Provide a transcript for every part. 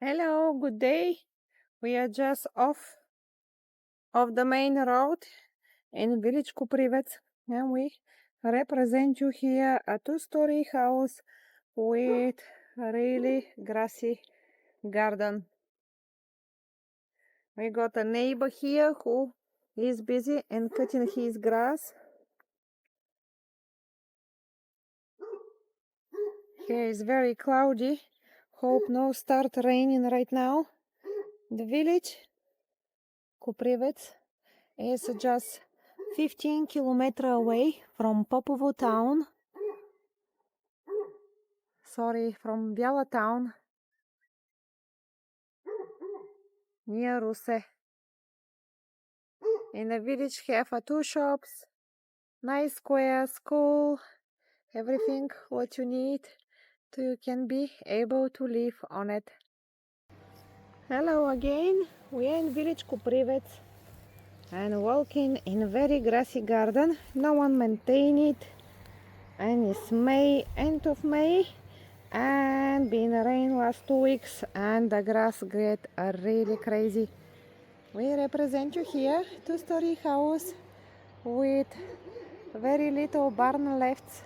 Hello, good day. We are just off of the main road in village Koprivets, and we represent you here a two-story house with a really grassy garden. We got a neighbor here who is busy and cutting his grass. Here is very cloudy. Hope no start raining right now. The village Koprivets is just 15 kilometers away from Popovo town. From Biala town, near Ruse. In the village have two shops, nice square, school, everything what you need you can be able to live on it. Hello again, we are in village Koprivets and walking in a very grassy garden. No one maintain it, and it's May, end of May, and been rain last 2 weeks and the grass get really crazy. We represent you here two-story house with very little barn left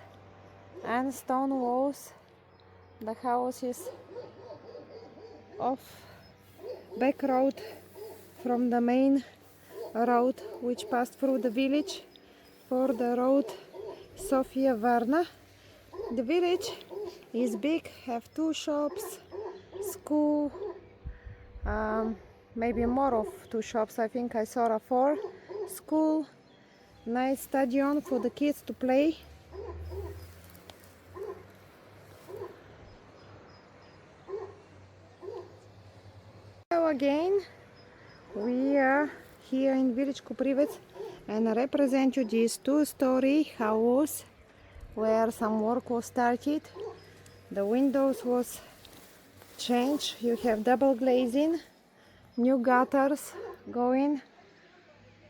and stone walls. The house is off back road from the main road which passed through the village for the road Sofia Varna. The village is big, have two shops, school, maybe more of two shops. I think I saw 4. School, nice stadium for the kids to play. So again, we are here in village Koprivets and I represent you this two-story house where some work was started. The windows was changed. You have double glazing, new gutters going.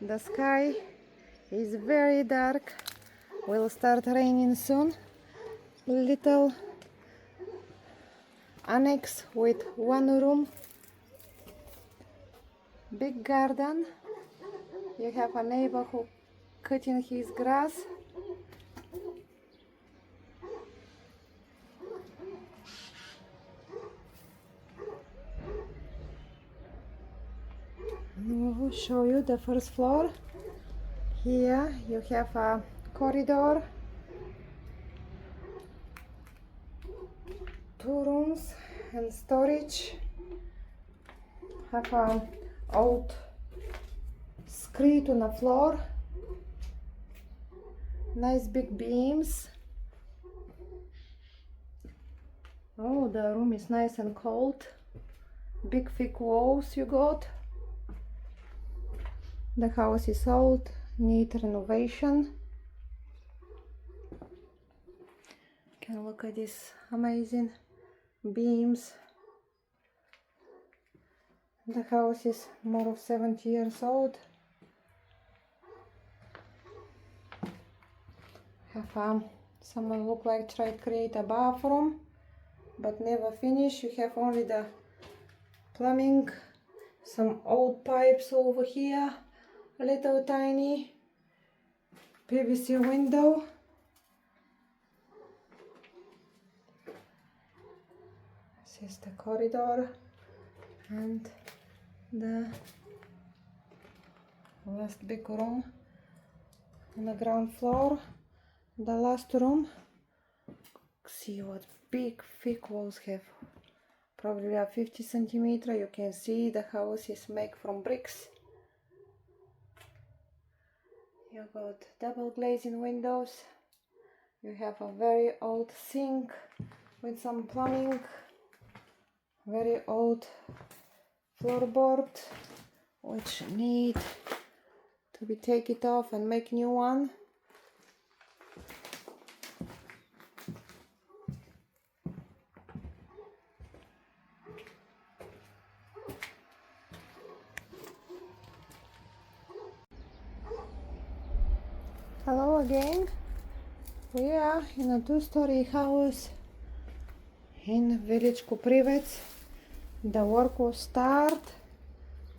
The sky is very dark. Will start raining soon. Little annex with 1 room. Big garden. You have a neighbor who cutting his grass. I will show you the first floor. Here you have a corridor, 2 rooms and storage. Have a old screed on the floor, nice big beams. Oh, the room is nice and cold. Big thick walls you got. The house is old, need renovation. Can look at this amazing beams. The house is more of 70 years old. Have someone look like try to create a bathroom, but never finish. You have only the plumbing, some old pipes over here, a little tiny PVC window. This is the corridor and the last big room on the ground floor. The last room, see what big thick walls have, probably a 50 centimeter. You can see the house is made from bricks. You got double glazing windows. You have a very old sink with some plumbing, very old floorboard which need to be take it off and make new one. Hello again. We are in a two-story house in village Koprivets. the work will start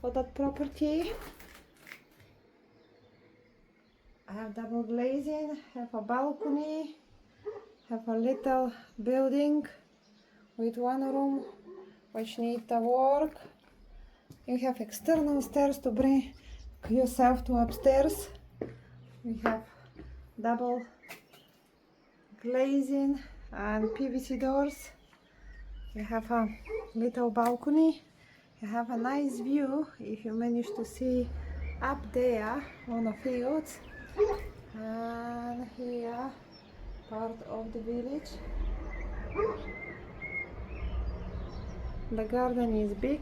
for that property. I have double glazing, have a balcony, have a little building with one room which need the work. You have external stairs to bring yourself to upstairs. We have double glazing and PVC doors. You have a little balcony. You have a nice view if you manage to see up there on the fields. And here part of the village. The garden is big,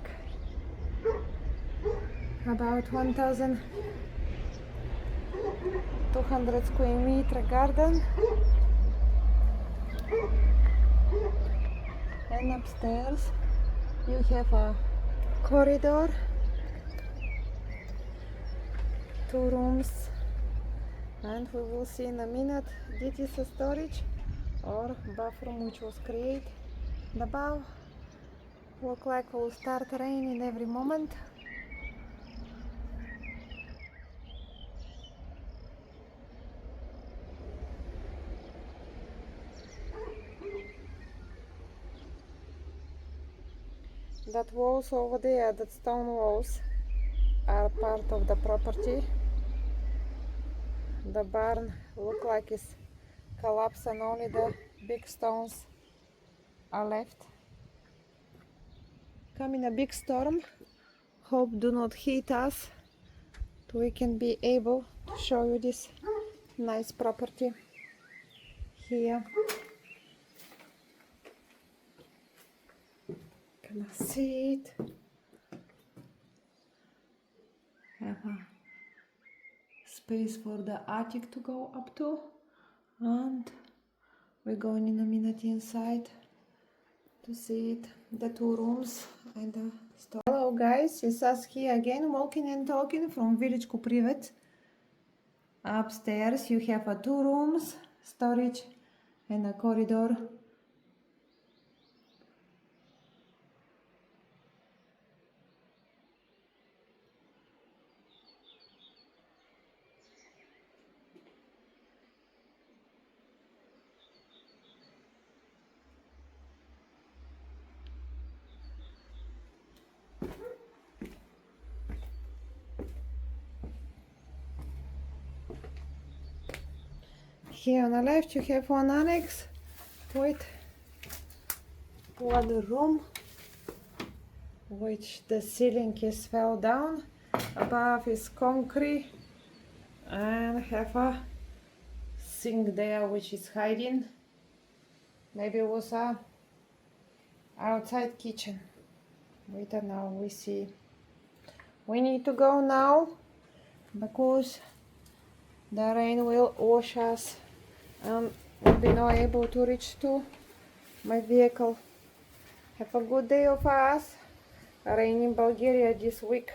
about 1,200 square meter garden. And upstairs you have a corridor, 2 rooms, and we will see in a minute this is a storage or bathroom which was created. The above look like will start raining every moment. That walls over there, that stone walls, are part of the property. The barn look like it's collapsed and only the big stones are left. Coming a big storm, hope do not hit us, so we can be able to show you this nice property here. Can I see it? Have a space for the attic to go up to, and we're going in a minute inside to see it. The 2 rooms and the store. Hello guys, it's us here again, walking and talking from village Koprivets. Upstairs you have a 2 rooms, storage and a corridor. Here on the left you have one annex with one room which the ceiling is fell down. Above is concrete and have a sink there which is hiding. Maybe it was a outside kitchen. We don't know, we see. We need to go now because the rain will wash us and we'll be not able to reach to my vehicle. Have a good day of us. Rain in Bulgaria this week.